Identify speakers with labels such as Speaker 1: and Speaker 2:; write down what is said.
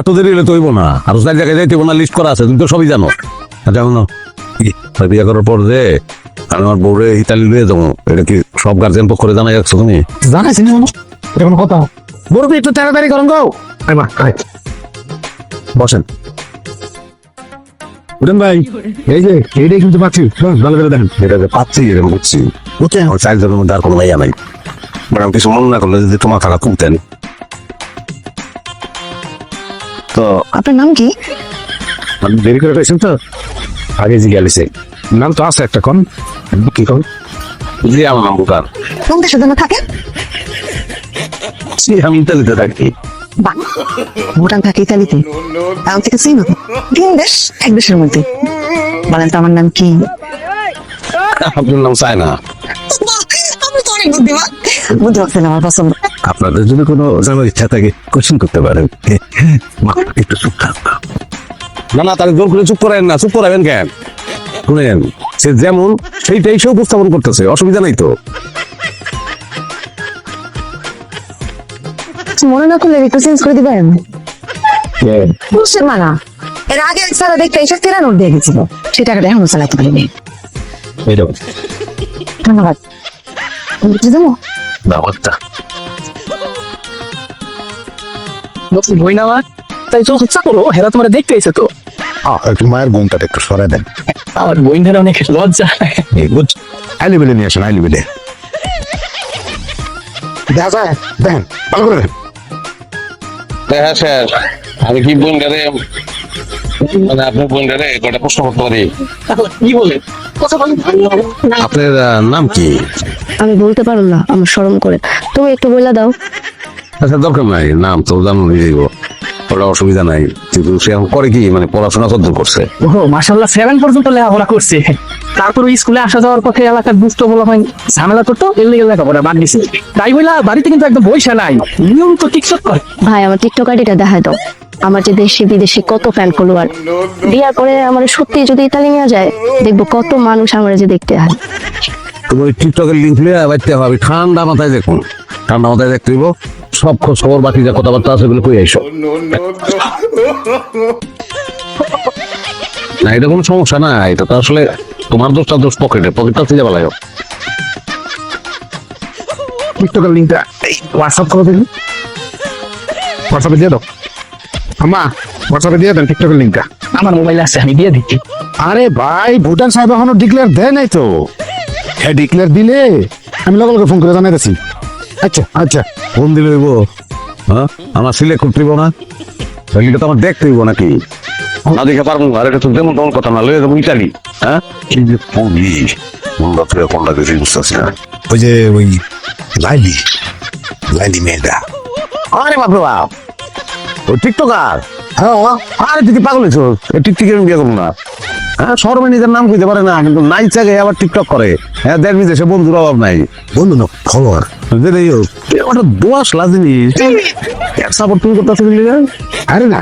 Speaker 1: এত দেরি হলে তো হইব না, আর চার জায়গায় যাইতে না, লিস্ট করা আছে, তুমি তো সবই জানো। জানো বিয়ে করার পর যে আমি আমার বউরে ইতালি লিয়ে যাবো, এটা কি সব গার্জেন পক্ষ করে জানাই যাচ্ছ তুমি?
Speaker 2: জানাইছি না এটা কোনো কথা? বড় একটু তাড়াতাড়ি করুন গো। বসেন উঠেন ভাই। এই যে এইটাই কিন্তু পাচ্ছি, ভালো করে দেখেন।
Speaker 1: এটা যে পাচ্ছি এরকম বুঝছি, আমার চারজনের মধ্যে আর কোনো ভাইয়া নাই। ম্যাডাম কিছু মনে না করলে যদি তোমার টাকা তুলতেন।
Speaker 3: তো আপনার নাম কি?
Speaker 2: আপনি দেরি করে পেয়েছেন তো, আগে জি গেলিছে। নাম তো আছে একটা, কোন কি কোন?
Speaker 1: জি আমার নাম বুকার।
Speaker 3: কোন দেশের জন্য থাকে?
Speaker 1: জি আমি ইতালিতে থাকি।
Speaker 3: বাহ, ভুটান থাকে ইতালিতে। আমি থেকে চিনি না। তিন দেশ এক দেশের মধ্যে। বলেন তো আমার নাম কি?
Speaker 1: আপনার নাম চায়না।
Speaker 3: আপনি তো অনেক বুদ্ধিমান। বুদ্ধি হচ্ছেন আমার পছন্দ।
Speaker 1: আপনাদের যদি কোনো জানার ইচ্ছা থাকে কোশ্চেন করতে পারেন। একটু চুপ থাক। না না, তাহলে জোর করে চুপ করাবেন না। চুপ করাবেন কেন? শুনেন, সে যেমন সেইটাই সে উপস্থাপন করতেছে, অসুবিধা নাই তো।
Speaker 3: মনে না করলে একটু চেঞ্জ করে দিবেন। বুঝছেন না, এর আগে এক সারা দেখতে এসে 13 নোট দিয়ে গেছিল, সেই টাকাটা এখনো চালাতে পারিনি। ধন্যবাদ। বুঝতে দেবো
Speaker 1: ব্যাপারটা
Speaker 4: বই না তাই চোখ ইচ্ছা করো, হেরা তোমার দেখতে এসে তো।
Speaker 2: একটু মায়ের বোনটাটা একটু সরাই দেন।
Speaker 4: আমার বইনের অনেক লজ্জা।
Speaker 2: আইলি বেলে নিয়ে আসেন, আইলি বেলে দেখা যায়। দেখেন ভালো করে দেখেন।
Speaker 1: হ্যাঁ স্যার, আমি কি বোনটারে মানে আপনার বোনটারে কটা প্রশ্ন করতে পারি?
Speaker 4: কি বলে কথা বলেন?
Speaker 1: আপনার নাম কি?
Speaker 3: আমি বলতে পারলাম না, আমার শরম করে। তুমি একটু বইলা দাও।
Speaker 1: আচ্ছা দরকার নাই, নাম তো জানো নিয়ে যাইব, ওটা অসুবিধা নাই। কিন্তু সে এখন করে কি, মানে পড়াশোনা কত করছে?
Speaker 4: ও মাশাআল্লাহ 7 পর্যন্ত লেখাপড়া করছে। তারপর স্কুলে আসা যাওয়ার পথে এলাকার দুষ্ট বলা হয় ঝামেলা করতো, এর লেগে লেখাপড়া বাদ দিছে। তাই বইলা বাড়িতে কিন্তু একদম বইসা নাই, নিয়মিত টিকটক করে।
Speaker 3: ভাই আমার টিকটক আইডিটা দেখায় দাও। আমার যে দেশি বিদেশি কত ফ্যান ফলোয়ার। বিয়ার পরে আমার সত্যি যদি ইতালি নিয়ে যায়, দেখবো কত মানুষ আমার যে দেখতে হয়।
Speaker 1: তুমি ওই টিকটকের লিঙ্ক নিয়ে বাইতে হবে, ঠান্ডা মাথায় দেখুন, ঠান্ডা মাথায় দেখতে হইব। সব খোঁজ খবর বাকি যা কথাবার্তা আছে ওগুলো কই আইসো। না এটা কোনো সমস্যা না, এটা তো আসলে তোমার দোষটা দোষ পকেটটা থেকে বলা হোক।
Speaker 2: টিকটকের লিঙ্কটা হোয়াটসঅ্যাপ করে দিন, হোয়াটসঅ্যাপে দিয়ে দাও। আমা হোয়াটসঅ্যাপে দিয়ে দেন টিকটকের লিঙ্কটা।
Speaker 4: আমার মোবাইল আছে, আমি দিয়ে দিচ্ছি।
Speaker 2: আরে ভাই, ভুটান সাহেব এখনো ডিক্লেয়ার দেয় নাই তো। হ্যাঁ ডিক্লেয়ার দিলে আমি লগে লগে ফোন করে জানাইতেছি। আচ্ছা আচ্ছা,
Speaker 1: ফোন দিলে হইব? হ্যাঁ আমার সিলেক্ট করতে হইব না? এটা তো আমার দেখতে হইব নাকি? না দেখে পারবো না। আর এটা তো যেমন তেমন কথা না, লয়ে যাবো ইতালি। হ্যাঁ কি যে ফোনই কোনটা থেকে কোনটা কিছু বুঝতেছি না।
Speaker 2: ওই যে ওই লাইলি লাইলি মেয়েটা।
Speaker 1: আরে বাপ রে বাপ, ও টিকটকার? হ্যাঁ আরে তুই কি পাগল হয়েছ? টিকটিকে আমি বিয়ে করবো না। হ্যাঁ শহরে নিজের নাম কইতে পারে না, কিন্তু নাইচা গে আবার টিকটক করে। হ্যাঁ দেড় বিদেশে বন্ধুর অভাব নাই।
Speaker 2: বন্ধু না ফলোয়ার।
Speaker 1: ওটা দোয়াশ লাজিনি সাপোর্ট তুমি করতেছো।
Speaker 2: আরে না